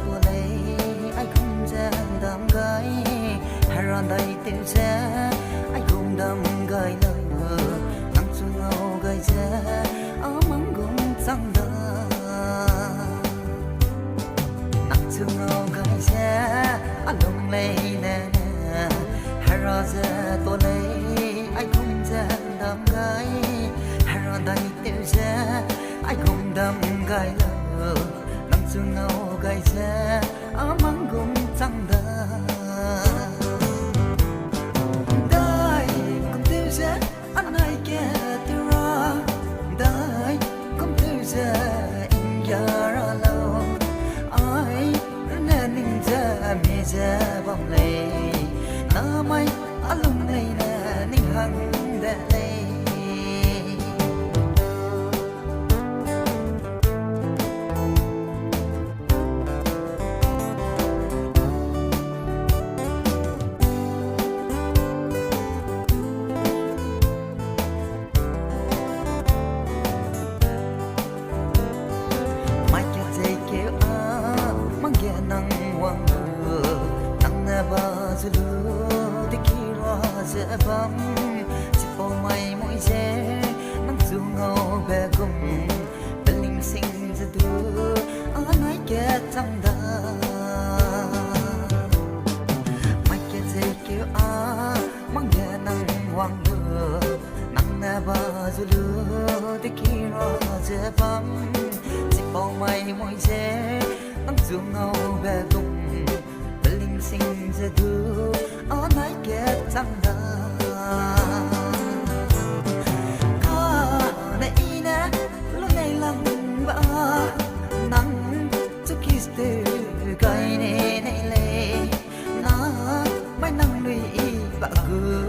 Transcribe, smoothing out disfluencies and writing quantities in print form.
tua lấy ai không ra đam gái hay ra đây tiêu xe ai không đam gái lời nắng chung ngâu gái xe áo mắng cũng trăng đờ nắng chung ngâu gái xe áo lông lấy nè hay ra tua lấy ai không ra đam gái hay ra đây tiêu xe ai không đam gái lời nắng chung ngâu gái xe áo mắng cũng trăng đờ anh ai kia từ ra đây không từ giờ in giờ ra lâu ai nên in giờ mẹ giờ vòng lệ na mai alum lệ na ning hằng để lệ good.